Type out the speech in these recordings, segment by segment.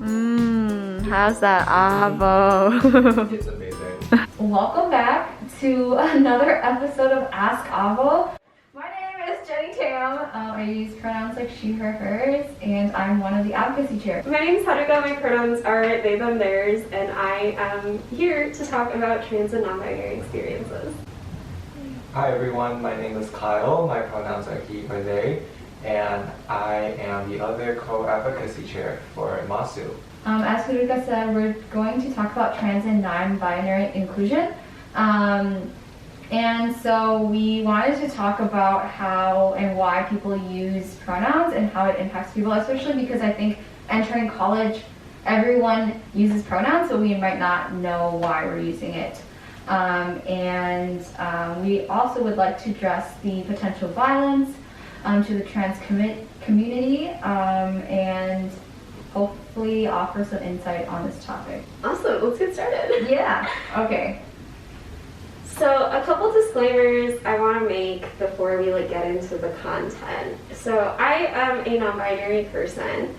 How's that Advo? It's amazing. Welcome back to another episode of Ask Advo. My name is Jenny Tam. I use pronouns like she, her, hers, and I'm one of the advocacy chairs. My name is Haruka, my pronouns are they, them, theirs, and I am here to talk about trans and non-binary experiences. Hi everyone, my name is Kyle. My pronouns are he or they, and I am the other co-advocacy chair for MAASU. As Haruka said, we're going to talk about trans and non-binary inclusion. And so we wanted to talk about how and why people use pronouns and how it impacts people, especially because I think entering college, everyone uses pronouns, so we might not know why we're using it. We also would like to address the potential violence to the trans community and hopefully offer some insight on this topic. Awesome, let's get started. Yeah, okay. So a couple disclaimers I want to make before we get into the content. So I am a non-binary person.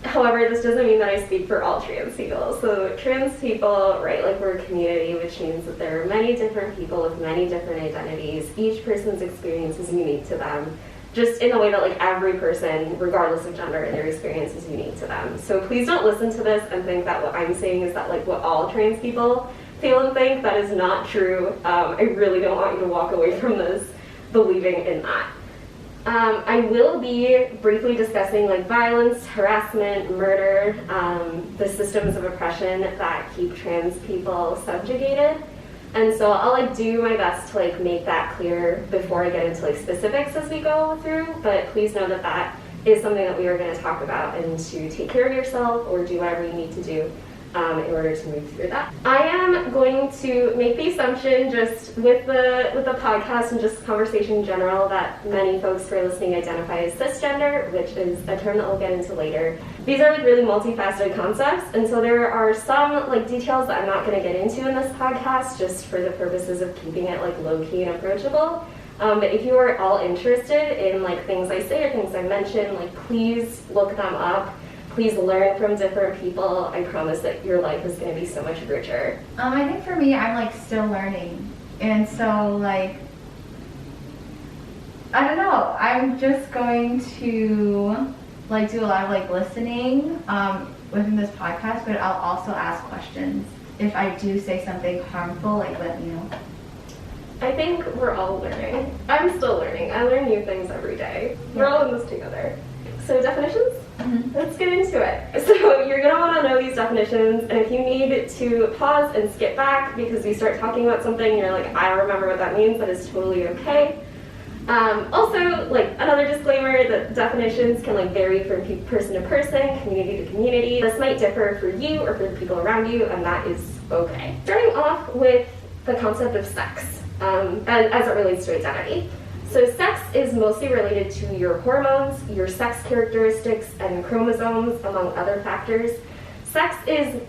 However, this doesn't mean that I speak for all trans people. So trans people, right, we're a community, which means that there are many different people with many different identities. Each person's experience is unique to them, just in the way that every person, regardless of gender, their experience is unique to them. So please don't listen to this and think that what I'm saying is that what all trans people feel and think. That is not true. I really don't want you to walk away from this believing in that. I will be briefly discussing violence, harassment, murder, the systems of oppression that keep trans people subjugated. And so I'll do my best to make that clear before I get into specifics as we go through, but please know that that is something that we are going to talk about, and to take care of yourself or do whatever you need to do in order to move through that. I am going to make the assumption, just with the podcast and just conversation in general, that many folks who are listening identify as cisgender, which is a term that we'll get into later. These are really multifaceted concepts, and so there are some details that I'm not going to get into in this podcast, just for the purposes of keeping it low-key and approachable. But if you are all interested in things I say or things I mention, please look them up. Please learn from different people. I promise that your life is going to be so much richer. I think for me, I'm still learning, and so I don't know. I'm just going to do a lot of listening within this podcast, but I'll also ask questions. If I do say something harmful, let me know. I think we're all learning. I'm still learning. I learn new things every day. We're all in this together. So definitions? Mm-hmm. Let's get into it. So you're going to want to know these definitions, and if you need to pause and skip back because we start talking about something and you're I don't remember what that means, that is totally okay. Also, another disclaimer, that definitions can vary from person to person, community to community. This might differ for you or for the people around you, and that is okay. Starting off with the concept of sex, as it relates to identity. So sex is mostly related to your hormones, your sex characteristics, and chromosomes, among other factors. Sex is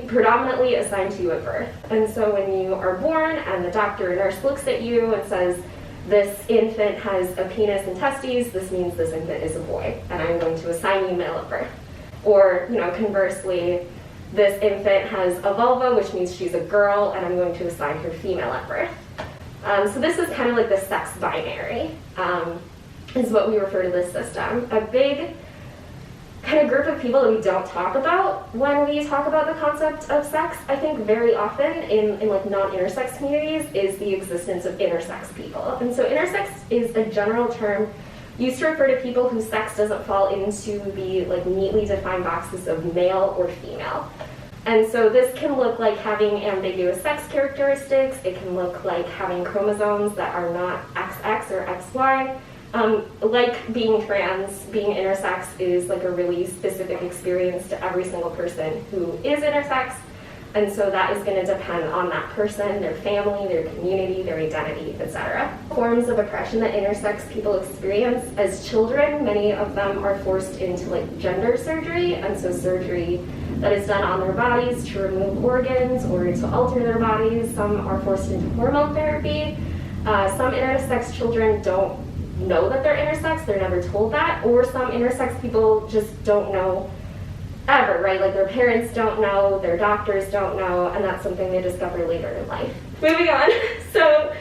predominantly assigned to you at birth. And so when you are born and the doctor or nurse looks at you and says, this infant has a penis and testes, this means this infant is a boy, and I'm going to assign you male at birth. Or, conversely, this infant has a vulva, which means she's a girl, and I'm going to assign her female at birth. So this is kind of the sex binary, is what we refer to this system. A big kind of group of people that we don't talk about when we talk about the concept of sex, I think very often in non-intersex communities, is the existence of intersex people. And so intersex is a general term used to refer to people whose sex doesn't fall into the neatly defined boxes of male or female. And so this can look like having ambiguous sex characteristics. It can look like having chromosomes that are not XX or XY. Like being trans, being intersex is a really specific experience to every single person who is intersex. And so that is going to depend on that person, their family, their community, their identity, etc. Forms of oppression that intersex people experience as children, many of them are forced into gender surgery, and so surgery that is done on their bodies to remove organs or to alter their bodies. Some are forced into hormone therapy. Some intersex children don't know that they're intersex, they're never told that, or some intersex people just don't know ever, right? Like their parents don't know, their doctors don't know, and that's something they discover later in life. Moving on. So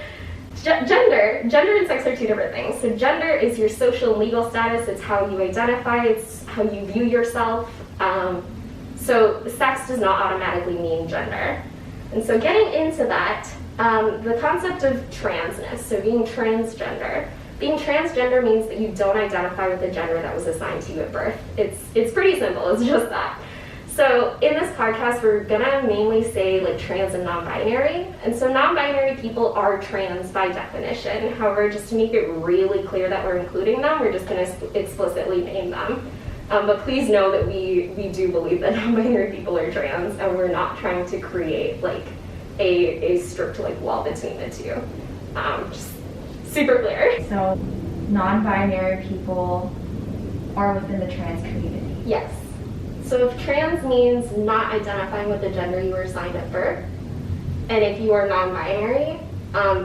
gender and sex are two different things. So gender is your social and legal status. It's how you identify. It's how you view yourself. So sex does not automatically mean gender. And so getting into that, the concept of transness, so being transgender. Being transgender means that you don't identify with the gender that was assigned to you at birth. It's pretty simple, it's just that. So in this podcast, we're gonna mainly say like trans and non-binary. And so non-binary people are trans by definition. However, just to make it really clear that we're including them, we're just gonna explicitly name them. But please know that we do believe that non-binary people are trans, and we're not trying to create like a strict like wall between the two. Just super clear. So non-binary people are within the trans community. Yes. So if trans means not identifying with the gender you were assigned at birth, and if you are non-binary,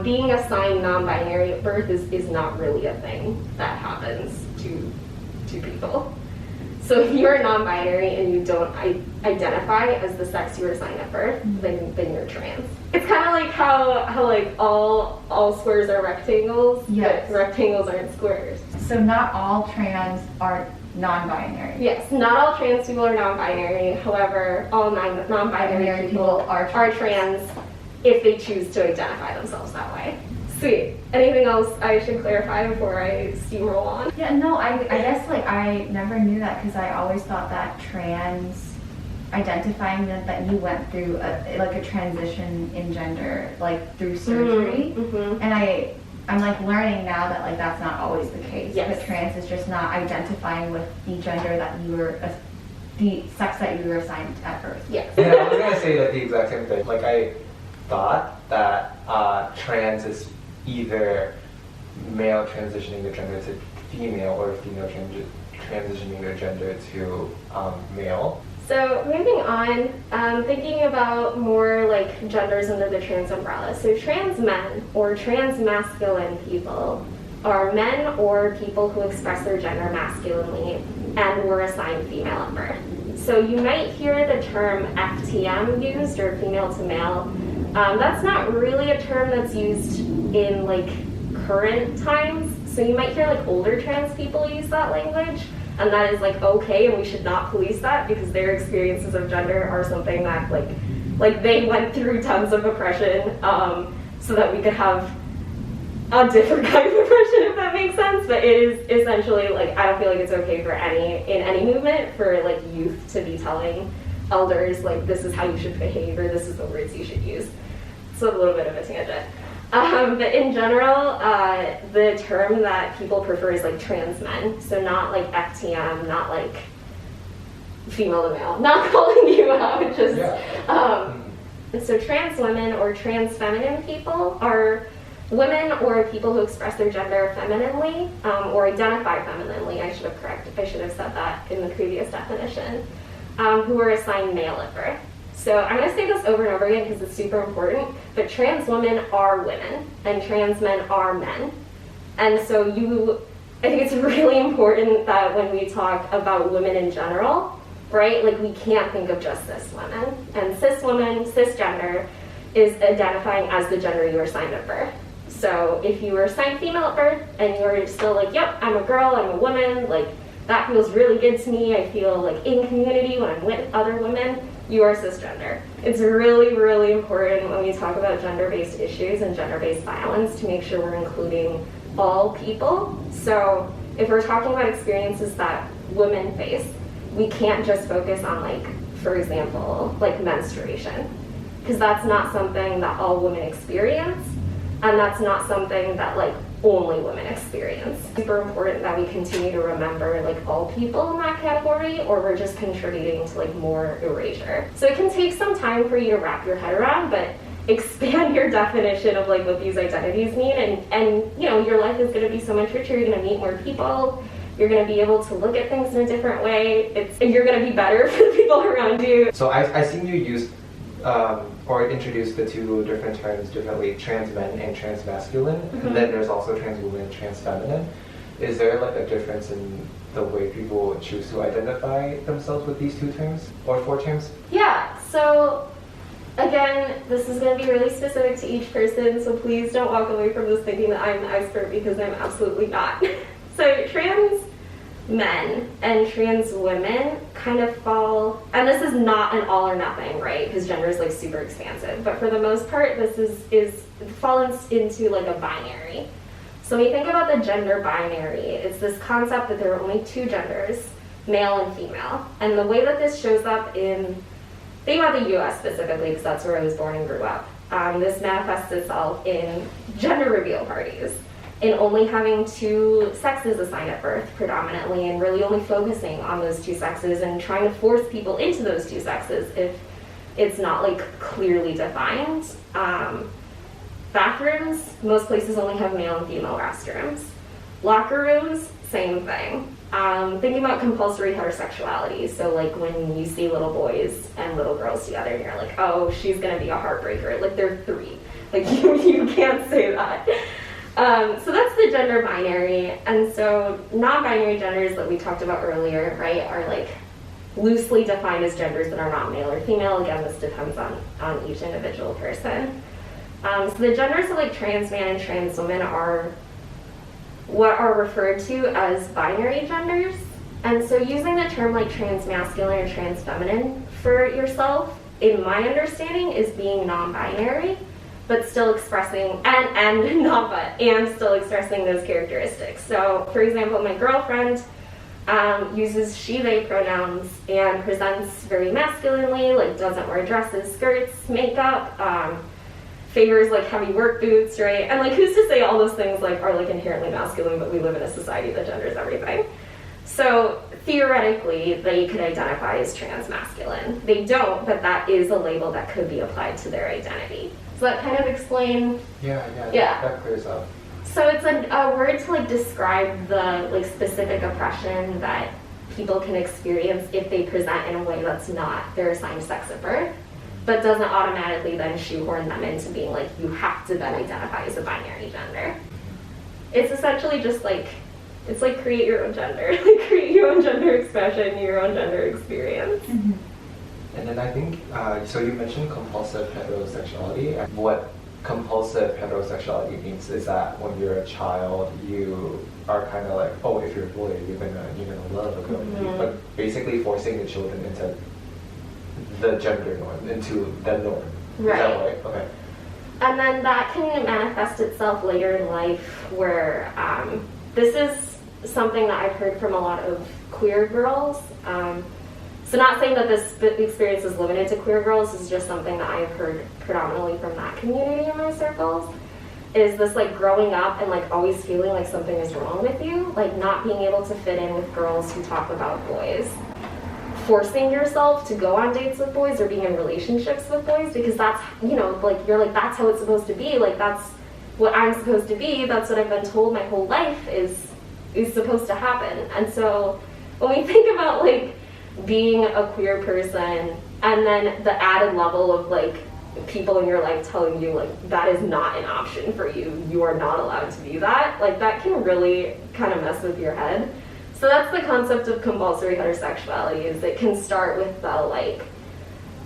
being assigned non-binary at birth is not really a thing that happens to people. So if you're non-binary and you don't identify as the sex you were assigned at birth, then you're trans. It's kind of like how like all squares are rectangles, yes, but rectangles aren't squares. So not all trans are non-binary. Yes, not all trans people are non-binary. However, all non-binary people are trans if they choose to identify themselves that way. Sweet. Anything else I should clarify before I steamroll on? Yeah, no, I guess like I never knew that because I always thought that trans identifying that you went through a transition in gender, like through surgery. Mm-hmm. And I'm like learning now that like that's not always the case. Yes. But trans is just not identifying with the gender that you were, the sex that you were assigned at birth. Yes. Yeah, I was gonna say like the exact same thing. Like I thought that trans is either male transitioning their gender to female or female transitioning their gender to male. So moving on, thinking about more like genders under the trans umbrella. So trans men or trans-masculine people are men or people who express their gender masculinely and were assigned female at birth. So you might hear the term FTM used, or female to male. That's not really a term that's used in like current times. So you might hear like older trans people use that language, and that is like okay, and we should not police that because their experiences of gender are something that like they went through tons of oppression, so that we could have a different kind of oppression, if that makes sense. But it is essentially like I don't feel like it's okay for any movement for like youth to be telling elders like this is how you should behave or this is the words you should use. So a little bit of a tangent. But in general, the term that people prefer is like trans men. So not like FTM, not like female to male. Not calling you out, just so trans women or trans feminine people are women or people who express their gender femininely or identify femininely. I should have said that in the previous definition. Who are assigned male at birth. So I'm going to say this over and over again because it's super important, but trans women are women and trans men are men. And so I think it's really important that when we talk about women in general, right, like we can't think of just cis women. And cis women, cisgender, is identifying as the gender you were assigned at birth. So if you were assigned female at birth and you're still like, yep, I'm a girl, I'm a woman, like that feels really good to me, I feel like in community when I'm with other women, you are cisgender. It's really, really important when we talk about gender-based issues and gender-based violence to make sure we're including all people. So if we're talking about experiences that women face, we can't just focus on like, for example, like menstruation, because that's not something that all women experience, and that's not something that like only women experience. It's super important that we continue to remember like all people in that category, or we're just contributing to like more erasure. So it can take some time for you to wrap your head around, but expand your definition of like what these identities mean, and you know, your life is going to be so much richer. You're going to meet more people, you're going to be able to look at things in a different way, you're going to be better for the people around you. So I seen you use or introduce the two different terms differently, trans men and trans masculine, and then there's also trans women and trans feminine. is there like a difference in the way people choose to identify themselves with these two terms or four terms? Yeah, so again, this is going to be really specific to each person, so please don't walk away from this thinking that I'm an expert, because I'm absolutely not. So trans men and trans women kind of fall, and this is not an all or nothing, right? Because gender is like super expansive, but for the most part, this is falls into like a binary. So when you think about the gender binary, it's this concept that there are only two genders, male and female. And the way that this shows up in, think about the US specifically, because that's where I was born and grew up. This manifests itself in gender reveal parties, in only having two sexes assigned at birth predominantly, and really only focusing on those two sexes and trying to force people into those two sexes if it's not like clearly defined. Bathrooms, most places only have male and female restrooms. Locker rooms, same thing. Thinking about compulsory heterosexuality, so like when you see little boys and little girls together and you're like, oh, she's gonna be a heartbreaker, like they're 3. Like you can't say that. So that's the gender binary, and so non-binary genders that we talked about earlier, right, are like loosely defined as genders that are not male or female. Again, this depends on each individual person. So the genders of like trans man and trans woman are what are referred to as binary genders. And so using the term like trans-masculine or trans-feminine for yourself, in my understanding, is being non-binary, but still expressing, and still expressing those characteristics. So for example, my girlfriend uses she, they pronouns and presents very masculinely, like doesn't wear dresses, skirts, makeup, favors like heavy work boots, right? And like who's to say all those things like are like inherently masculine, but we live in a society that genders everything. So theoretically, they could identify as trans-masculine. They don't, but that is a label that could be applied to their identity. Does that kind of explain? Yeah. That clears up. So it's a word to like describe the like specific oppression that people can experience if they present in a way that's not their assigned sex at birth, but doesn't automatically then shoehorn them into being like, you have to then identify as a binary gender. It's essentially just like, it's like create your own gender, like create your own gender expression, your own gender experience. Mm-hmm. And then I think, so you mentioned compulsive heterosexuality. And what compulsive heterosexuality means is that when you're a child, you are kind of like, oh, if you're a boy, you're gonna love a girl. Mm-hmm. But basically forcing the children into the gender norm, into the norm. Right. Is that right? Okay. And then that can manifest itself later in life where this is something that I've heard from a lot of queer girls. So not saying that this experience is limited to queer girls, this is just something that I've heard predominantly from that community in my circles, is this like growing up and like always feeling like something is wrong with you, like not being able to fit in with girls who talk about boys. Forcing yourself to go on dates with boys or being in relationships with boys because that's, you know, like you're like, that's how it's supposed to be, like that's what I'm supposed to be, that's what I've been told my whole life is supposed to happen. And so when we think about like being a queer person and then the added level of like people in your life telling you like that is not an option for you, you are not allowed to be that, like that can really kind of mess with your head. So that's the concept of compulsory heterosexuality, is it can start with the like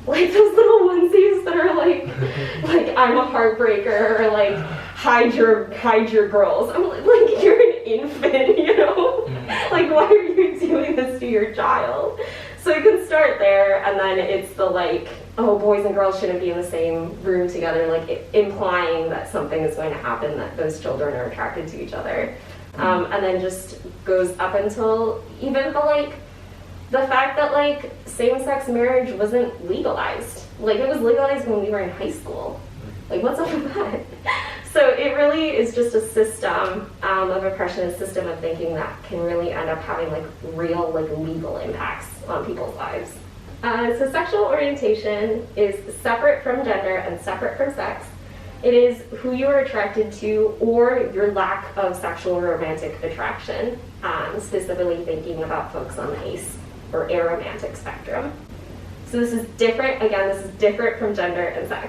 those little onesies that are like I'm a heartbreaker, or like hide your girls. I'm like you're an infant, you know? Like why are you doing this to your child? So it can start there, and then it's the like, oh, boys and girls shouldn't be in the same room together, like implying that something is going to happen, that those children are attracted to each other. And then just goes up until even the fact that like same-sex marriage wasn't legalized. Like it was legalized when we were in high school. Like what's up with that? So it really is just a system of oppression, a system of thinking that can really end up having like real like legal impacts on people's lives. So sexual orientation is separate from gender and separate from sex. It is who you are attracted to or your lack of sexual or romantic attraction, specifically thinking about folks on the ACE or aromantic spectrum. So this is different, again, this is different from gender and sex.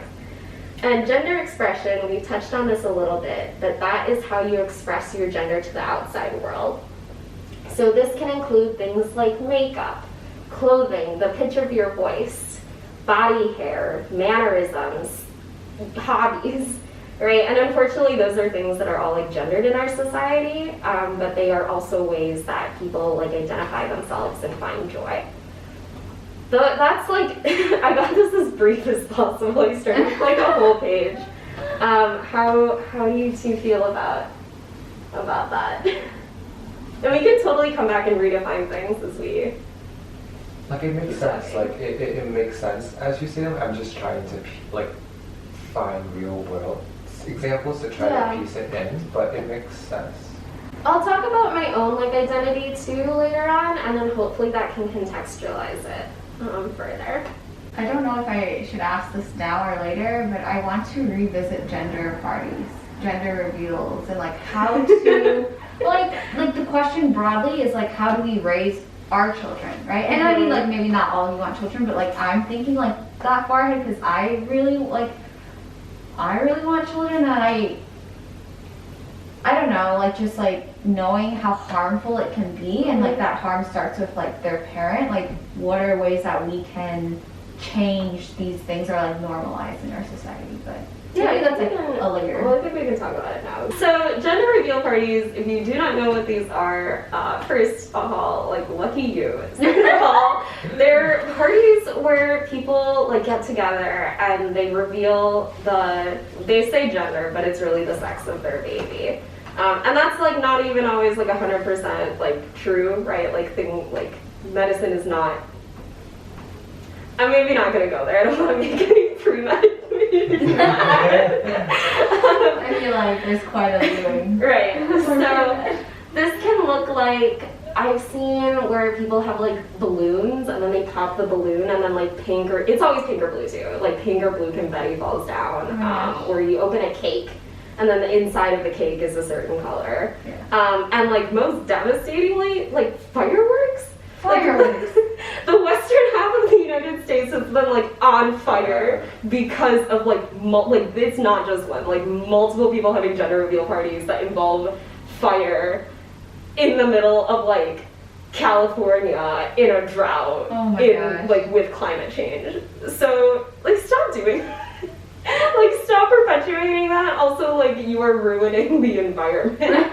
And gender expression, we touched on this a little bit, but that is how you express your gender to the outside world. So this can include things like makeup, clothing, the pitch of your voice, body hair, mannerisms, hobbies, right? And unfortunately, those are things that are all like gendered in our society, but they are also ways that people like identify themselves and find joy. So that's like, I got this as brief as possible. I started with like a whole page. How do you two feel about that? And we can totally come back and redefine things as we. Like it makes sense. Like it makes sense as you say them. I'm just trying to like find real world examples to try to piece it in, but it makes sense. I'll talk about my own like identity too later on, and then hopefully that can contextualize it further. I don't know if I should ask this now or later, but I want to revisit gender parties, gender reveals, and like how to like the question broadly is like how do we raise our children, right? And I mean like maybe not all you want children, but like I'm thinking like that far ahead because I really want children, and I don't know, like just like knowing how harmful it can be, and like that harm starts with like their parent, like what are ways that we can change these things or like normalize in our society. But yeah, maybe that's like a later. Well, I think we can talk about it now. So gender reveal parties, if you do not know what these are, first of all, like lucky you. Second of all, they're parties where people like get together and they reveal they say gender, but it's really the sex of their baby. And that's like not even always like 100% like true, right? Like medicine is not. I'm maybe not gonna go there. I don't want to make any pre-med. I feel like there's quite a viewing. Right. So this can look like I've seen where people have like balloons and then they pop the balloon and then like pink or it's always pink or blue too. Like pink or blue confetti falls down. Or you open a cake and then the inside of the cake is a certain color. Yeah. And like most devastatingly, like fireworks. Fireworks. The western half of the United States has been like on fire because of like it's not just one, like multiple people having gender reveal parties that involve fire in the middle of like California in a drought like with climate change. So like stop doing that. Like stop perpetuating that. Also like you are ruining the environment.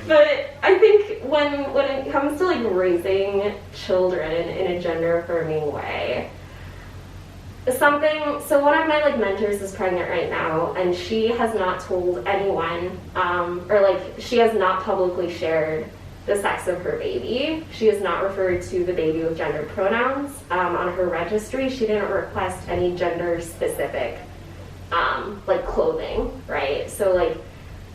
But I think when it comes to like raising children in a gender affirming way, so one of my like mentors is pregnant right now, and she has not told anyone, or like she has not publicly shared the sex of her baby. She has not referred to the baby with gender pronouns. On her registry, she didn't request any gender specific like clothing, right? So like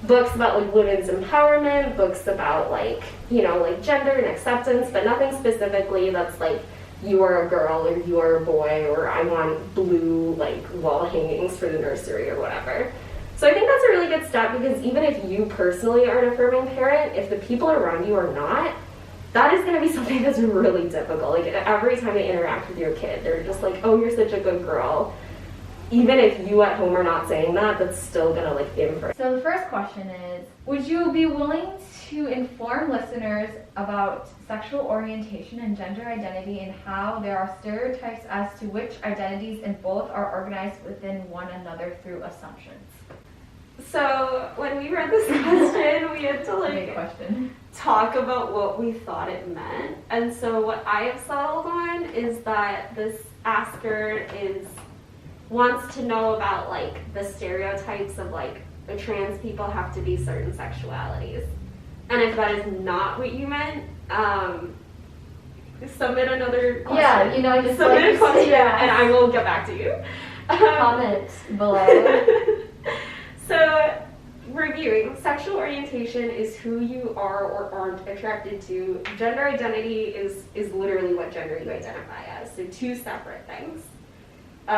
books about like women's empowerment, books about like, you know, like gender and acceptance, but nothing specifically that's like you are a girl or you are a boy or I want blue like wall hangings for the nursery or whatever. So I think that's a really good step because even if you personally are an affirming parent, if the people around you are not, that is going to be something that's really difficult. Like every time they interact with your kid, they're just like, oh, you're such a good girl. Even if you at home are not saying that, that's still gonna like infer. So the first question is, would you be willing to inform listeners about sexual orientation and gender identity and how there are stereotypes as to which identities in both are organized within one another through assumptions? So when we read this question, we had to like talk about what we thought it meant. And so what I have settled on is that this asker wants to know about like the stereotypes of like the trans people have to be certain sexualities. And if that is not what you meant, submit another question. Yeah, you know, just submit a question and I will get back to you. Comment below. So, reviewing, sexual orientation is who you are or aren't attracted to. Gender identity is literally what gender you identify as. So two separate things.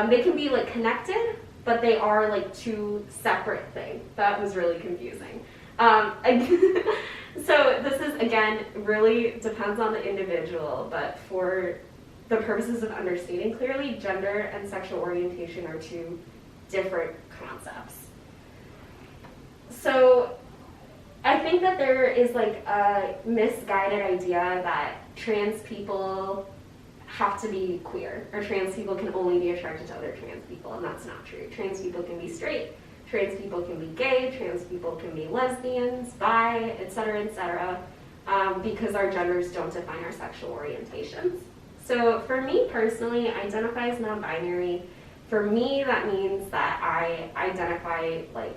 They can be like connected, but they are like two separate things. That was really confusing. So this is, again, really depends on the individual, but for the purposes of understanding clearly, gender and sexual orientation are two different concepts. So I think that there is like a misguided idea that trans people have to be queer, or trans people can only be attracted to other trans people, and that's not true. Trans people can be straight, trans people can be gay, trans people can be lesbians, bi, etc., because our genders don't define our sexual orientations. So for me personally, I identify as non-binary. For me, that means that I identify like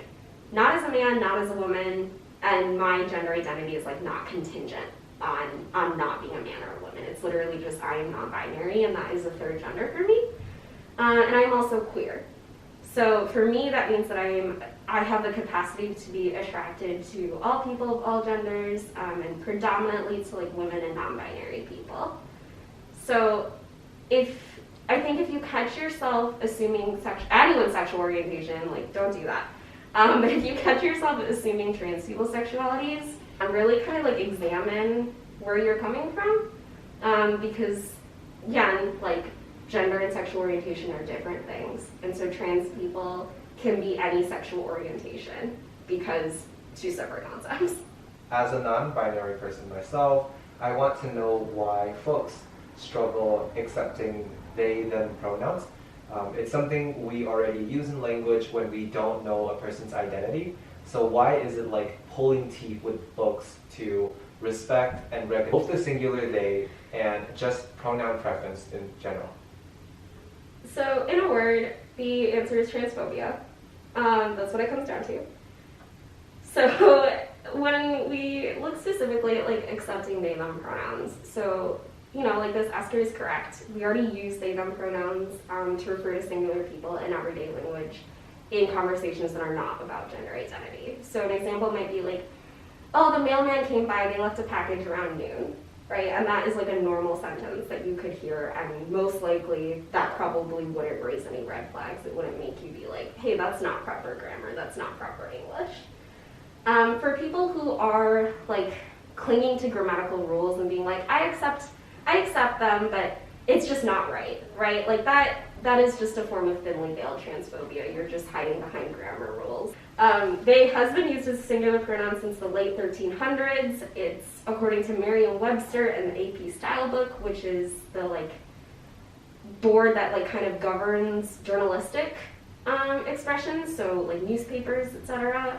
not as a man, not as a woman, and my gender identity is like not contingent on not being a man or a woman. It's literally just I am non-binary, and that is a third gender for me. And I'm also queer. So for me, that means that I have the capacity to be attracted to all people of all genders, and predominantly to like women and non-binary people. So I think if you catch yourself assuming anyone's sexual orientation, like don't do that. But if you catch yourself assuming trans people's sexualities, really kind of like examine where you're coming from, because again, like gender and sexual orientation are different things, and so trans people can be any sexual orientation because two separate concepts. As a non-binary person myself, I want to know why folks struggle accepting they, them pronouns. It's something we already use in language when we don't know a person's identity. So why is it like pulling teeth with folks to respect and recognize both the singular they and just pronoun preference in general? So in a word, the answer is transphobia. That's what it comes down to. So when we look specifically at like accepting they, them pronouns, so like this, Esther is correct. We already use they, them pronouns to refer to singular people in everyday language in conversations that are not about gender identity. So an example might be like, oh, the mailman came by, they left a package around noon, right? And that is like a normal sentence that you could hear, and most likely that probably wouldn't raise any red flags. It wouldn't make you be like, hey, that's not proper grammar, that's not proper English. For people who are like clinging to grammatical rules and being like, I accept them, but it's just not right? Like that is just a form of thinly veiled transphobia. You're just hiding behind grammar rules. They has been used as a singular pronoun since the late 1300s. It's according to Merriam-Webster and the AP Style Book, which is the like board that like kind of governs journalistic expressions, so like newspapers, etc.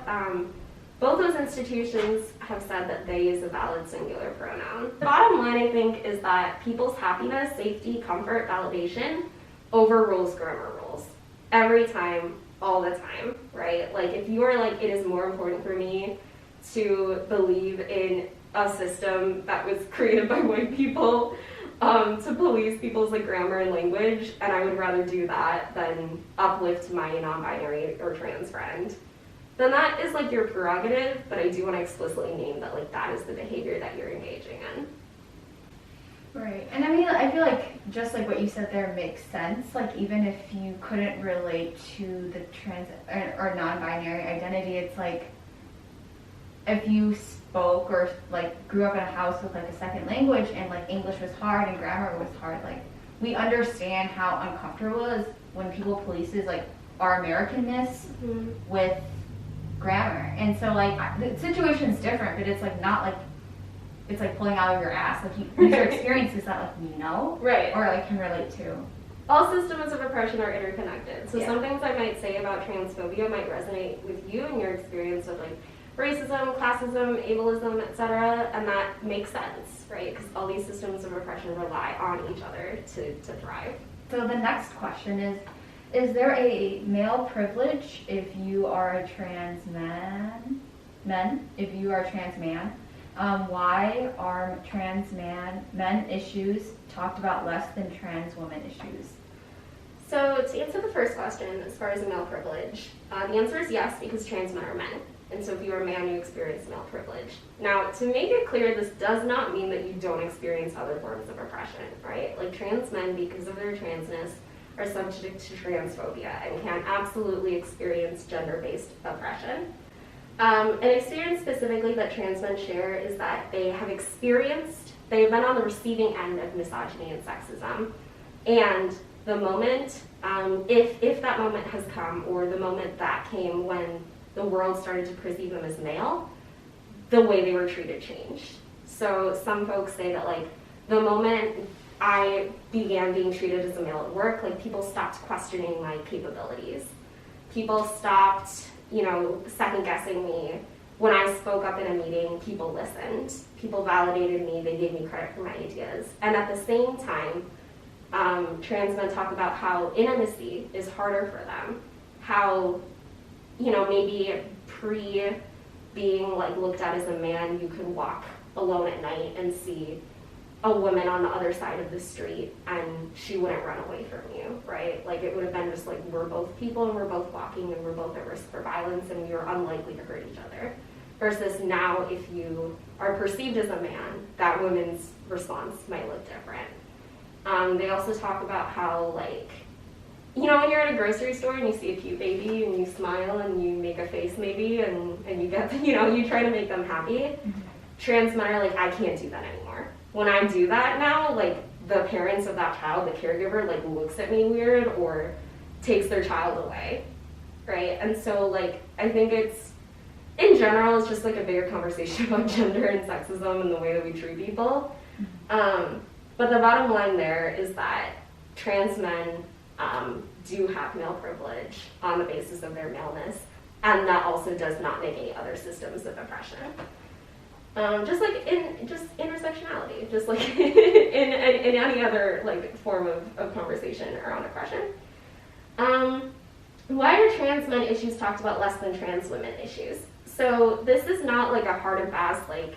Both those institutions have said that they is a valid singular pronoun. The bottom line, I think, is that people's happiness, safety, comfort, validation overrules grammar rules. Every time, all the time, right? Like if you are like, it is more important for me to believe in a system that was created by white people to police people's like grammar and language, and I would rather do that than uplift my non-binary or trans friend, then that is like your prerogative, but I do want to explicitly name that like that is the behavior that you're engaging in. Right, and I mean, I feel like just like what you said there makes sense. Like even if you couldn't relate to the trans or non-binary identity, it's like if you spoke or like grew up in a house with like a second language and like English was hard and grammar was hard, like we understand how uncomfortable it is when people polices like our Americanness with grammar. And so like the situation's different, but it's like not like it's like pulling out of your ass. Like these are experiences that like we know, right, or like can relate to. All systems of oppression are interconnected. So Yeah. some things I might say about transphobia might resonate with you and your experience of like racism, classism, ableism, etc. And that makes sense, right? Because all these systems of oppression rely on each other to thrive. So the next question is there a male privilege if you are a trans man? If you are a trans man? Why are trans men issues talked about less than trans women issues? So to answer the first question, as far as a male privilege, the answer is yes, because trans men are men. And so if you're a man, you experience male privilege. Now, to make it clear, this does not mean that you don't experience other forms of oppression, right? Like trans men, because of their transness, are subject to transphobia and can absolutely experience gender-based oppression. An experience specifically that trans men share is that they've been on the receiving end of misogyny and sexism. And the moment, if that moment has come, or the moment that came when the world started to perceive them as male, the way they were treated changed. So some folks say that like the moment I began being treated as a male at work, like people stopped questioning my capabilities. People stopped, second guessing me. When I spoke up in a meeting, people listened. People validated me, they gave me credit for my ideas. And at the same time, trans men talk about how intimacy is harder for them. How, maybe being like looked at as a man, you could walk alone at night and see a woman on the other side of the street and she wouldn't run away from you, right? Like it would have been just like, we're both people and we're both walking and we're both at risk for violence and we are unlikely to hurt each other. Versus now, if you are perceived as a man, that woman's response might look different. They also talk about how like, when you're at a grocery store and you see a cute baby and you smile and you make a face maybe and you get, you try to make them happy. Mm-hmm. Trans men are like, I can't do that anymore. When I do that now, like the parents of that child, the caregiver, like looks at me weird or takes their child away, right? And so like, I think in general, it's just like a bigger conversation about gender and sexism and the way that we treat people. But the bottom line there is that trans men do have male privilege on the basis of their maleness, and that also does not make any other systems of oppression. Just like in intersectionality, just like in any other like form of conversation around oppression. Why are trans men issues talked about less than trans women issues? So this is not like a hard and fast like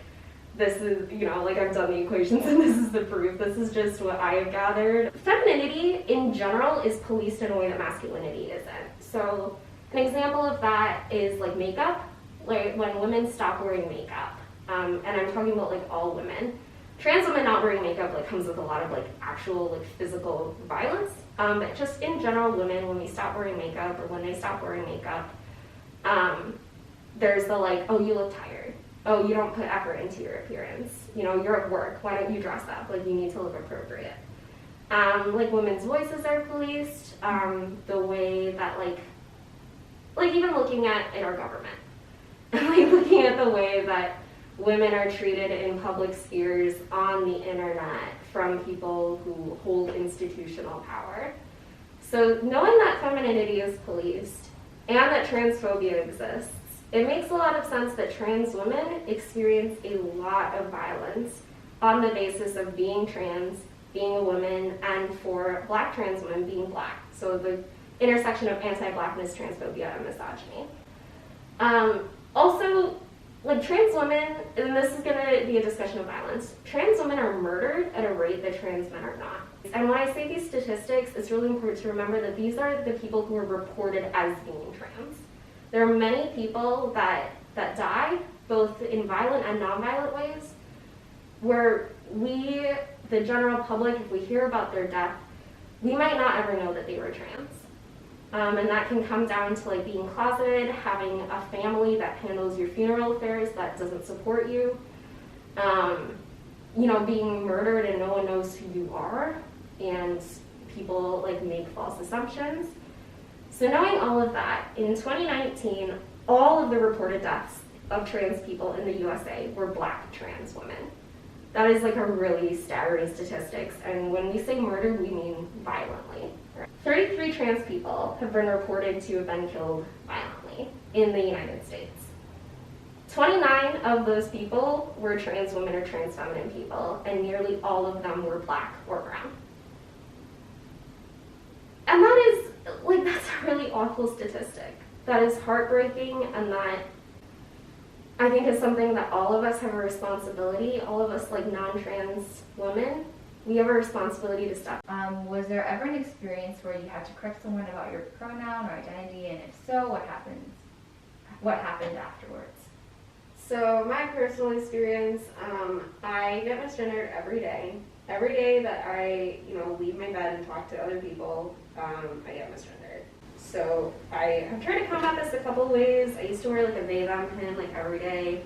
this is, like I've done the equations and this is the proof. This is just what I have gathered. Femininity in general is policed in a way that masculinity isn't. So an example of that is like makeup, like when women stop wearing makeup. And I'm talking about like all women. Trans women not wearing makeup like comes with a lot of like actual like physical violence. But just in general, women, when we stop wearing makeup or when they stop wearing makeup, there's the like, oh, you look tired. Oh, you don't put effort into your appearance. You're at work. Why don't you dress up? Like you need to look appropriate. Like women's voices are policed. The way that like even looking at in our government, like looking at the way that women are treated in public spheres on the internet from people who hold institutional power. So knowing that femininity is policed and that transphobia exists, it makes a lot of sense that trans women experience a lot of violence on the basis of being trans, being a woman, and for Black trans women being Black. So the intersection of anti-Blackness, transphobia, and misogyny. Also, like trans women, and this is going to be a discussion of violence, trans women are murdered at a rate that trans men are not. And when I say these statistics, it's really important to remember that these are the people who are reported as being trans. There are many people that die, both in violent and nonviolent ways, where we, the general public, if we hear about their death, we might not ever know that they were trans. And that can come down to like being closeted, having a family that handles your funeral affairs that doesn't support you, being murdered and no one knows who you are, and people like make false assumptions. So knowing all of that, in 2019, all of the reported deaths of trans people in the USA were Black trans women. That is like a really staggering statistics, and when we say murder, we mean violently. 33 trans people have been reported to have been killed violently in the United States. 29 of those people were trans women or trans feminine people, and nearly all of them were Black or brown. And that is, like, that's a really awful statistic. That is heartbreaking, and that I think is something that all of us have a responsibility, all of us like non-trans women, we have a responsibility to stop. Was there ever an experience where you had to correct someone about your pronoun or identity, and if so, what happened afterwards? So my personal experience, I get misgendered every day. Every day that I, leave my bed and talk to other people, I get misgendered. So I have tried to combat this a couple of ways. I used to wear like a they them pin like every day.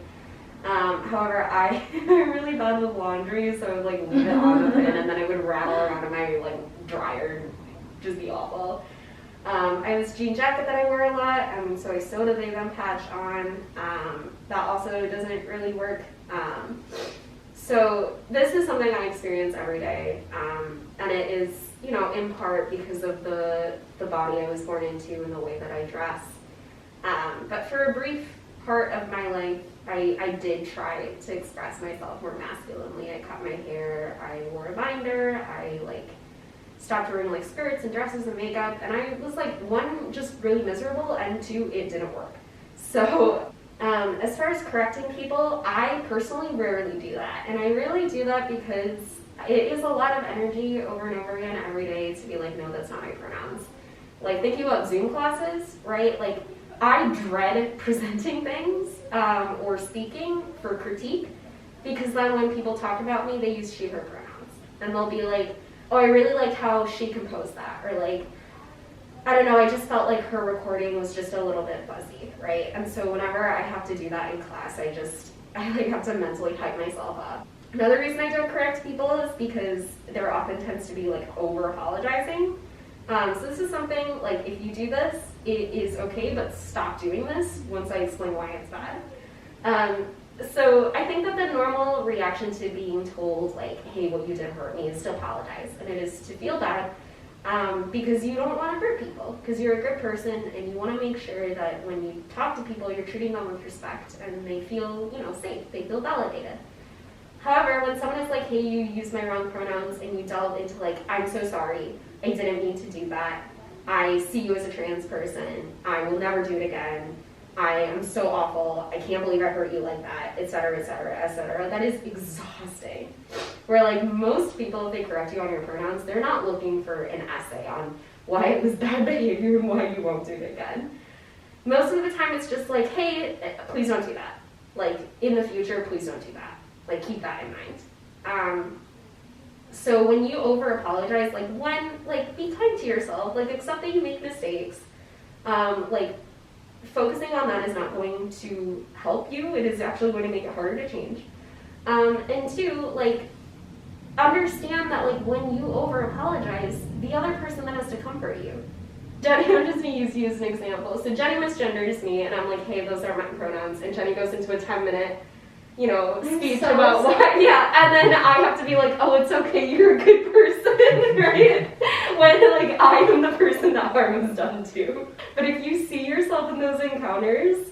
However, I'm really bad with laundry, so I would like leave it on the pin and then I would rattle around in my like dry or just be awful. I have this jean jacket that I wear a lot, so I sewed a They Them patch on. That also doesn't really work. So this is something I experience every day, and it is, in part because of the body I was born into and the way that I dress. But for a brief part of my life, I did try to express myself more masculinely. I cut my hair, I wore a binder, I stopped wearing skirts and dresses and makeup, and I was one, just really miserable, and two, it didn't work. So as far as correcting people, I personally rarely do that, and I rarely do that because it is a lot of energy over and over again every day to be no, that's not my pronouns. Thinking about Zoom classes, right? I dread presenting things or speaking for critique, because then when people talk about me, they use she, her pronouns, and they'll be like, oh, I really liked how she composed that, or I don't know, I just felt like her recording was just a little bit fuzzy, right? And so whenever I have to do that in class, I have to mentally hype myself up. Another reason I don't correct people is because there often tends to be over apologizing. So this is something, if you do this, it is okay, but stop doing this once I explain why it's bad. So I think that the normal reaction to being told, hey, what you did hurt me, is to apologize. And it is to feel bad, because you don't want to hurt people, because you're a good person, and you want to make sure that when you talk to people, you're treating them with respect, and they feel, safe, they feel validated. However, when someone is like, hey, you used my wrong pronouns, and you delve into I'm so sorry, I didn't mean to do that, I see you as a trans person, I will never do it again, I am so awful, I can't believe I hurt you like that, etc., etc., etc. That is exhausting. Where most people, if they correct you on your pronouns, they're not looking for an essay on why it was bad behavior and why you won't do it again. Most of the time it's just hey, please don't do that. In the future, please don't do that. Keep that in mind. So when you over apologize, one, be kind to yourself, accept that you make mistakes. Focusing on that is not going to help you. It is actually going to make it harder to change. And two, understand that when you over apologize, the other person then has to comfort you. Jenny, I'm just going to use you as an example. So Jenny misgenders me, and I'm hey, those are my pronouns, and Jenny goes into a 10-minute speech so about what, yeah, and then I have to be oh, it's okay, you're a good person, right? When, I am the person that harm was done to. But if you see yourself in those encounters,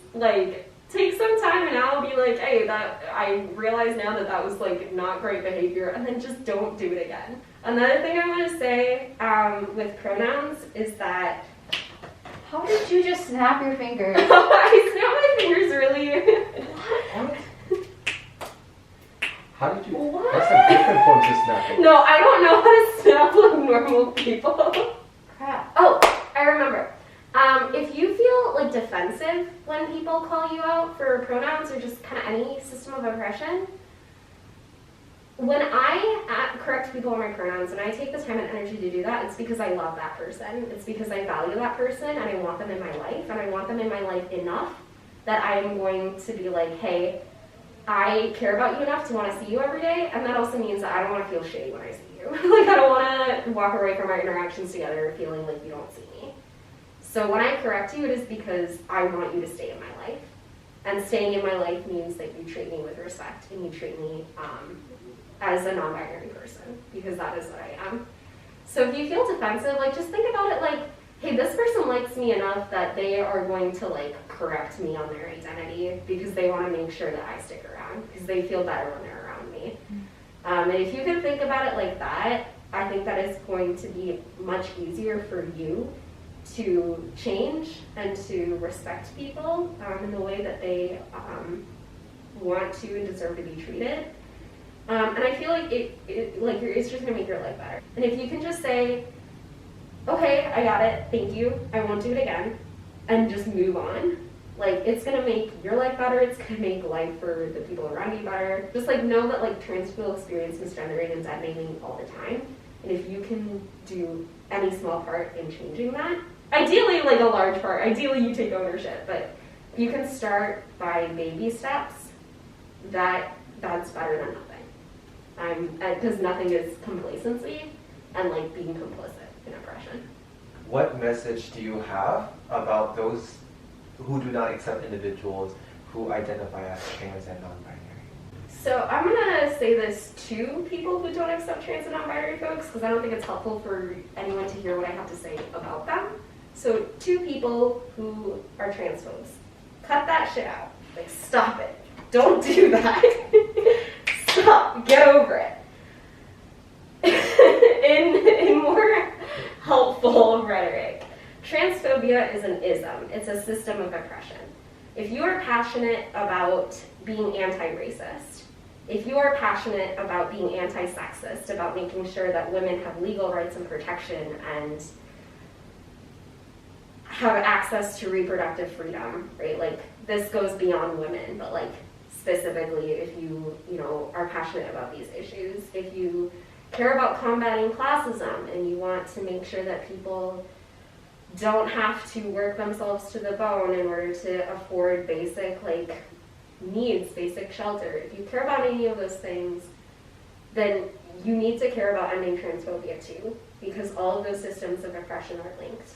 take some time and now be hey, that, I realize now that was, not great behavior, and then just don't do it again. Another thing I want to say with pronouns is that... How did you just snap your fingers? I snapped my fingers really... What? How did you? What? That's different forms of snapping. No, I don't know how to snap like normal people. Crap. Oh, I remember. If you feel defensive when people call you out for pronouns or just kind of any system of oppression, when I correct people on my pronouns and I take the time and energy to do that, it's because I love that person. It's because I value that person and I want them in my life, and I want them in my life enough that I'm going to be hey, I care about you enough to want to see you every day, and that also means that I don't want to feel shitty when I see you. I don't want to walk away from our interactions together feeling like you don't see me. So when I correct you, it is because I want you to stay in my life. And staying in my life means that you treat me with respect, and you treat me as a non-binary person, because that is what I am. So if you feel defensive, just think about it hey, this person likes me enough that they are going to correct me on their identity because they want to make sure that I stick around, because they feel better when they're around me. And if you can think about it like that, I think that is going to be much easier for you to change and to respect people in the way that they want to and deserve to be treated. And I feel it's just going to make your life better. And if you can just say, okay, I got it, thank you, I won't do it again, and just move on. It's gonna make your life better, it's gonna make life for the people around you better. Just know that trans people experience misgendering and dead-naming all the time, and if you can do any small part in changing that, ideally a large part, ideally you take ownership, but if you can start by baby steps, that's better than nothing. Because nothing is complacency. and like being complicit in oppression. What message do you have about those who do not accept individuals who identify as trans and non-binary? So I'm gonna say this to people who don't accept trans and non-binary folks, because I don't think it's helpful for anyone to hear what I have to say about them. So to people who are trans folks, cut that shit out. Like, stop it. Don't do that. Stop. Get over it. In more helpful rhetoric, transphobia is an ism. It's a system of oppression. If you are passionate about being anti-racist, if you are passionate about being anti-sexist, about making sure that women have legal rights and protection and have access to reproductive freedom, right? Like, this goes beyond women, but like specifically if you are passionate about these issues, if you care about combating classism and you want to make sure that people don't have to work themselves to the bone in order to afford basic like needs, basic shelter. If you care about any of those things, then you need to care about ending transphobia too, because all of those systems of oppression are linked.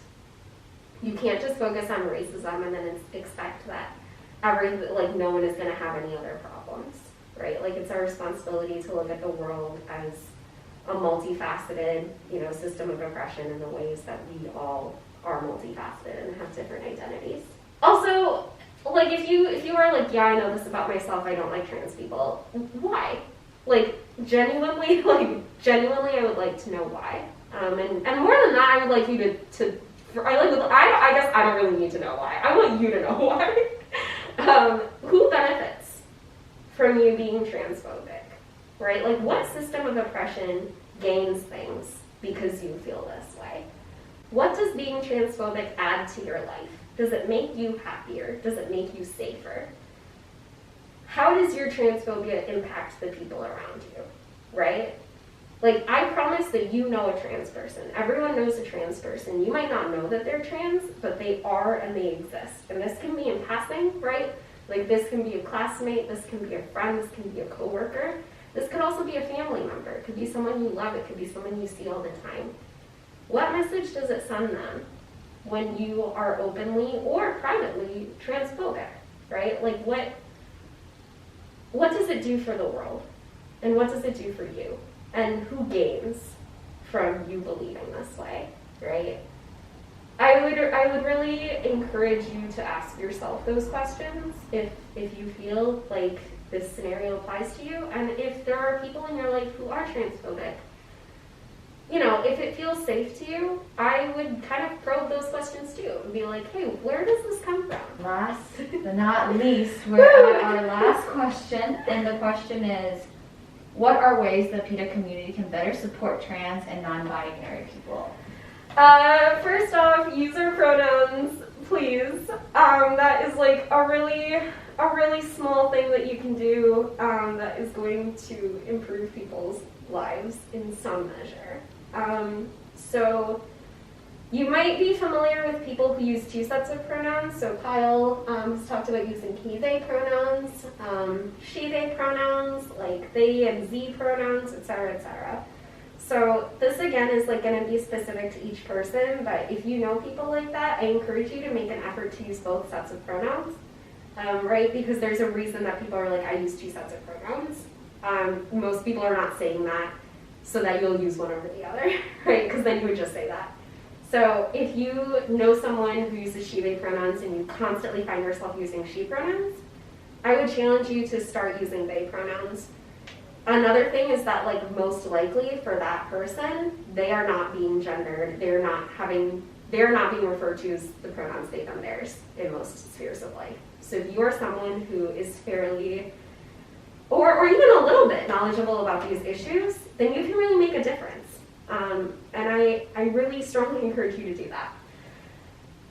You can't just focus on racism and then expect that no one is going to have any other problems, right? Like, it's our responsibility to look at the world as a multifaceted, system of oppression in the ways that we all are multifaceted and have different identities. Also, like, if you are like, yeah, I know this about myself, I don't like trans people, why? Like, genuinely, I would like to know why. And more than that, I would like you I guess I don't really need to know why. I want you to know why. Who benefits from you being transphobic, right? Like, what system of oppression gains things because you feel this way? What does being transphobic add to your life? Does it make you happier? Does it make you safer? How does your transphobia impact the people around you, right? Like, I promise that you know a trans person. Everyone knows a trans person. You might not know that they're trans, but they are and they exist. And this can be in passing, right? Like, this can be a classmate, this can be a friend, this can be a coworker. This could also be a family member. It could be someone you love. It could be someone you see all the time. What message does it send them when you are openly or privately transphobic, right? Like, what does it do for the world? And what does it do for you? And who gains from you believing this way, right? I would really encourage you to ask yourself those questions if you feel like this scenario applies to you, and if there are people in your life who are transphobic. If it feels safe to you, I would kind of probe those questions too and be like, hey, where does this come from? Last but not least, we're at our last question, and the question is, what are ways the APIDA community can better support trans and non-binary people? First off, user pronouns, please. That is like a really small thing that you can do that is going to improve people's lives in some measure. So you might be familiar with people who use two sets of pronouns. So Kyle has talked about using he, they pronouns, she, they pronouns, like they and z pronouns, etc., etc. So this again is like going to be specific to each person, but if you know people like that, I encourage you to make an effort to use both sets of pronouns, right? Because there's a reason that people are like, I use two sets of pronouns. Most people are not saying that so that you'll use one over the other, right? Because then you would just say that. So if you know someone who uses she, they pronouns and you constantly find yourself using she pronouns, I would challenge you to start using they pronouns. Another thing is that, like, most likely for that person, they are not being gendered. They're not being referred to as the pronouns they them theirs in most spheres of life. So if you are someone who is fairly or even a little bit knowledgeable about these issues, then you can really make a difference. And I really strongly encourage you to do that.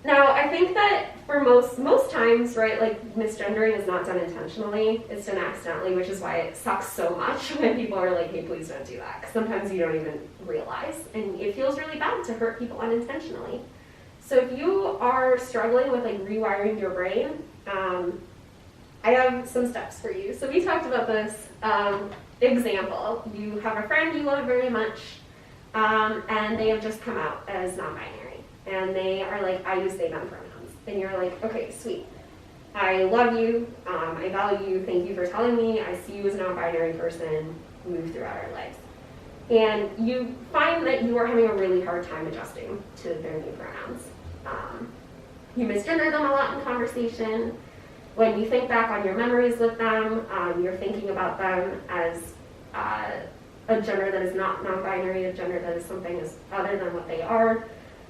Now, I think that for most times, right, like, misgendering is not done intentionally, it's done accidentally, which is why it sucks so much when people are like, hey, please don't do that, because sometimes you don't even realize, and it feels really bad to hurt people unintentionally. So if you are struggling with, like, rewiring your brain, I have some steps for you. So we talked about this example. You have a friend you love very much, and they have just come out as non-binary, and they are like, I use they them pronouns, and you're like, okay, sweet, I love you, I value you, thank you for telling me, I see you as a non-binary person, move throughout our lives. And you find that you are having a really hard time adjusting to their new pronouns. You misgender them a lot in conversation. When you think back on your memories with them, you're thinking about them as a gender that is not non-binary, a gender that is something other than what they are.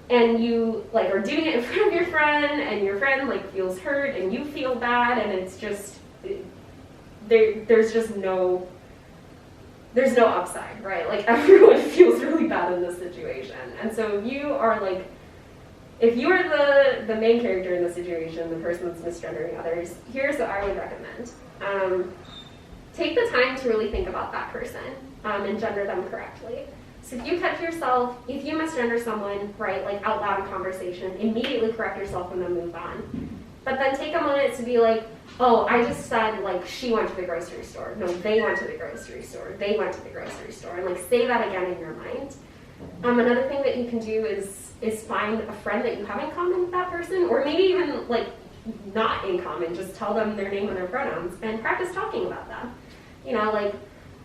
And you like are doing it in front of your friend, and your friend like feels hurt, and you feel bad, and it's just there's no upside, right? Like everyone feels really bad in this situation, and so you are like, if you are the main character in the situation, the person that's misgendering others, here's what I would recommend. Take the time to really think about that person and gender them correctly. So if you catch yourself, if you misgender someone, right, like out loud in conversation, immediately correct yourself and then move on. But then take a moment to be like, oh, I just said like she went to the grocery store. No, they went to the grocery store. They went to the grocery store. And like say that again in your mind. Another thing that you can do is find a friend that you have in common with that person, or maybe even like not in common, just tell them their name and their pronouns and practice talking about them. You know, like,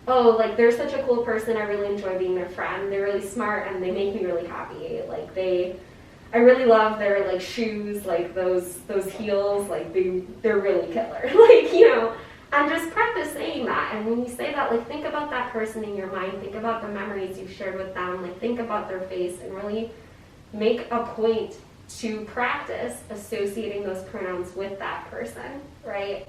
oh, like they're such a cool person, I really enjoy being their friend, they're really smart and they make me really happy. Like I really love their like shoes, like those heels, like they're really killer. Like, you know, and just practice saying that. And when you say that, like think about that person in your mind, think about the memories you've shared with them, like think about their face and really make a point to practice associating those pronouns with that person, right?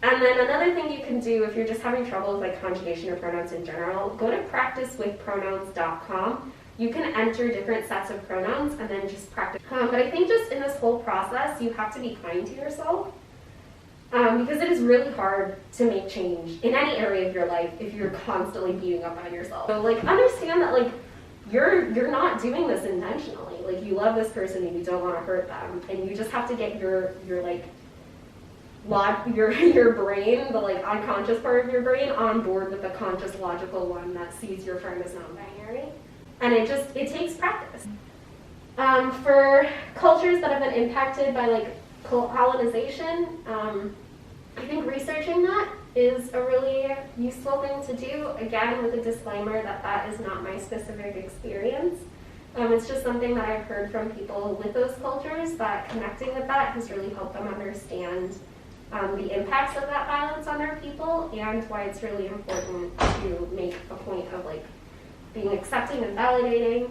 And then another thing you can do if you're just having trouble with like conjugation or pronouns in general, go to practicewithpronouns.com. You can enter different sets of pronouns and then just practice. But I think just in this whole process, you have to be kind to yourself because it is really hard to make change in any area of your life if you're constantly beating up on yourself. So like understand that like you're not doing this intentionally. Like you love this person and you don't want to hurt them, and you just have to get your like your brain, the like unconscious part of your brain, on board with the conscious logical one that sees your friend as non-binary. And it takes practice. For cultures that have been impacted by like colonization, I think researching that is a really useful thing to do, again with a disclaimer that that is not my specific experience. It's just something that I've heard from people with those cultures, that connecting with that has really helped them understand the impacts of that violence on their people, and why it's really important to make a point of like being accepting and validating.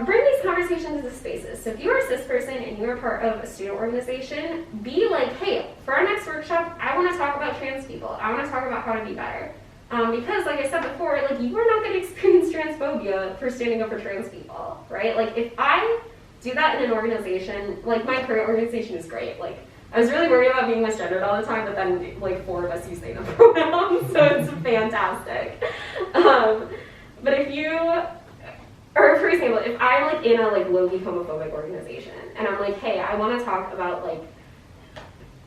Bring these conversations into spaces. So if you are a cis person and you are part of a student organization, be like, hey, for our next workshop, I want to talk about trans people. I want to talk about how to be better. Because like I said before, like you are not going to experience transphobia for standing up for trans people, right? Like if I do that in an organization, like my current organization is great. Like I was really worried about being misgendered all the time, but then like 4 of us use they them pronouns, so it's fantastic. But if you, or for example, if I'm like in a like lowly homophobic organization and I'm like, hey, I want to talk about like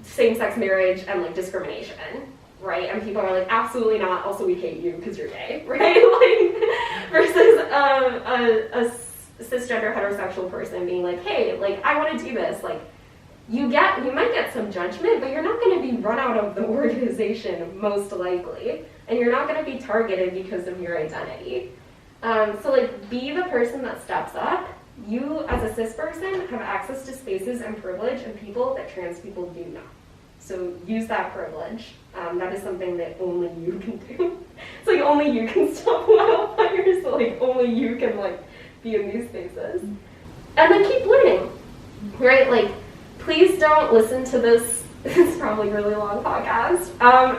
same-sex marriage and like discrimination, right? And people are like, absolutely not, also we hate you because you're gay, right? Like versus a cisgender heterosexual person being like, hey, like I want to do this, like you might get some judgment, but you're not going to be run out of the organization most likely, and you're not going to be targeted because of your identity. So like be the person that steps up. You as a cis person have access to spaces and privilege and people that trans people do not. So use that privilege. That is something that only you can do. It's like only you can stop wildfires, so like only you can like be in these spaces. And then keep learning, right? Like please don't listen to this, it's probably a really long podcast,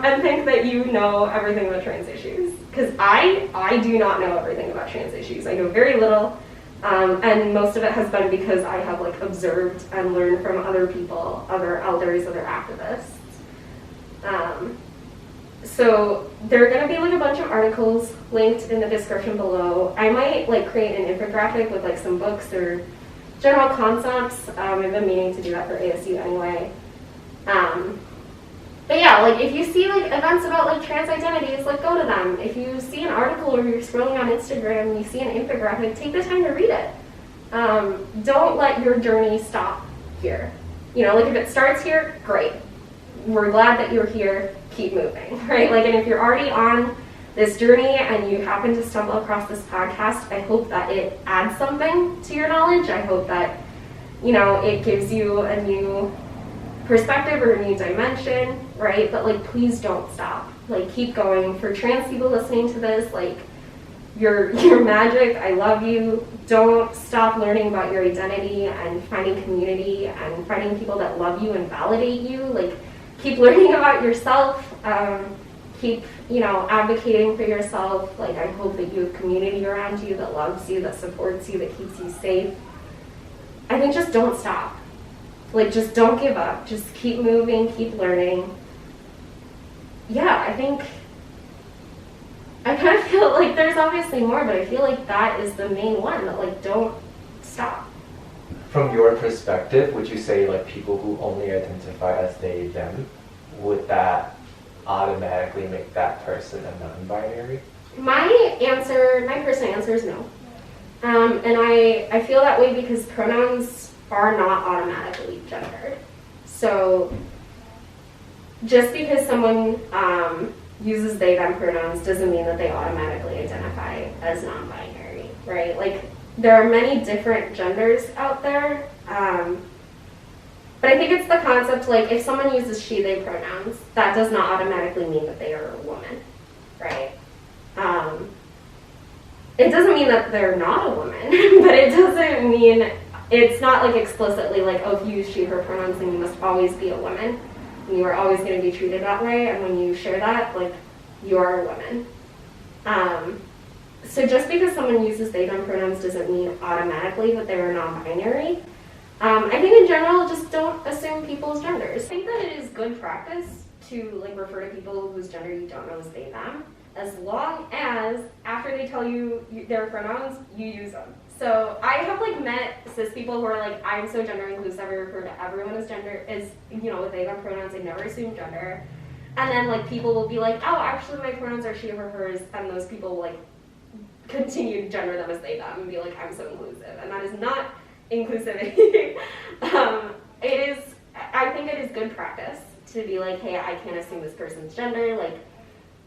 and think that you know everything about trans issues. Because I do not know everything about trans issues. I know very little, and most of it has been because I have like observed and learned from other people, other elders, other activists. So there are going to be like a bunch of articles linked in the description below. I might like create an infographic with like some books or general concepts. I've been meaning to do that for ASU anyway. But yeah, like if you see like events about like trans identities, like go to them. If you see an article or you're scrolling on Instagram and you see an infographic, take the time to read it. Don't let your journey stop here. You know, like if it starts here, great. We're glad that you're here, keep moving, right? Like, and if you're already on this journey and you happen to stumble across this podcast, I hope that it adds something to your knowledge. I hope that, you know, it gives you a new perspective or a new dimension, right? But like, please don't stop. Like, keep going. For trans people listening to this, like, you're magic. I love you. Don't stop learning about your identity and finding community and finding people that love you and validate you. Like, keep learning about yourself. Keep, you know, advocating for yourself. Like, I hope that you have community around you that loves you, that supports you, that keeps you safe. I think just don't stop. Like, just don't give up. Just keep moving, keep learning. Yeah, I kind of feel like there's obviously more, but I feel like that is the main one, that like, don't stop. From your perspective, would you say like people who only identify as they, them, would that automatically make that person a non-binary? My personal answer is no. And I feel that way because pronouns are not automatically gendered. So just because someone uses they, them pronouns doesn't mean that they automatically identify as non-binary, right? Like, there are many different genders out there, but I think it's the concept, like, if someone uses she, they pronouns, that does not automatically mean that they are a woman, right? It doesn't mean that they're not a woman, but it doesn't mean, it's not like explicitly like, oh, if you use she, her pronouns, then you must always be a woman. And you are always going to be treated that way, and when you share that, like, you are a woman. So just because someone uses they, them pronouns doesn't mean automatically that they're non-binary. I think in general, just don't assume people's genders. I think that it is good practice to like refer to people whose gender you don't know as they, them, as long as after they tell you their pronouns, you use them. So I have like met cis people who are like, I'm so gender inclusive, I refer to everyone as gender, as, you know, with they, them pronouns, I never assume gender. And then like people will be like, oh, actually my pronouns are she or hers, and those people will like continue to gender them as they, them, and be like, I'm so inclusive. And that is not inclusivity. I think it is good practice to be like, hey, I can't assume this person's gender. Like,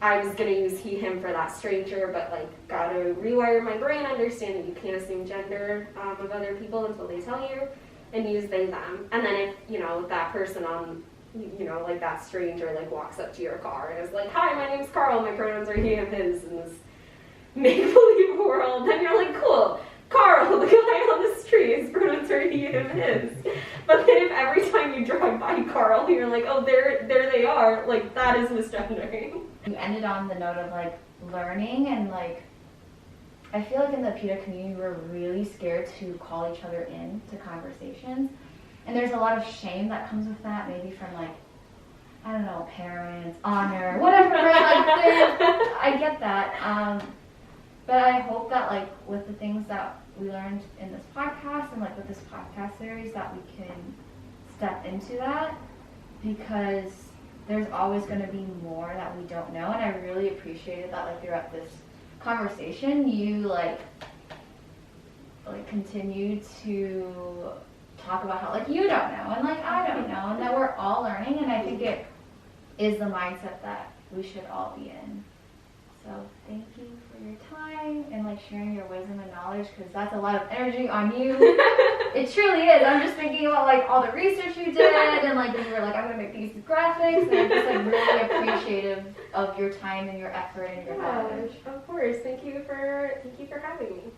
I was gonna use he, him for that stranger, but like, gotta rewire my brain, understand that you can't assume gender of other people until they tell you, and use they, them. And then if, you know, that person on, you know, like that stranger like walks up to your car and is like, hi, my name's Carl, my pronouns are he, him, his, in this make-believe world, then you're like, cool, Carl, the guy on the street, his pronouns are he, him, his. But then if every time you drive by Carl, you're like, oh, there they are, like, that is misgendering. You ended on the note of like learning, and like I feel like in the APIDA community we're really scared to call each other in to conversations, and there's a lot of shame that comes with that, maybe from like, I don't know, parents, honor, whatever, right? Like, I get that, but I hope that like with the things that we learned in this podcast and like with this podcast series that we can step into that, because there's always going to be more that we don't know. And I really appreciated that like throughout this conversation you like continue to talk about how like you don't know and like I don't know, and that we're all learning, and I think it is the mindset that we should all be in. So thank you for your time and like sharing your wisdom and knowledge, because that's a lot of energy on you. It truly is. I'm just thinking about like all the research you did, and like you were like, I'm gonna make these graphics, and I'm just like really appreciative of your time and your effort and your knowledge. Of course. Thank you for having me.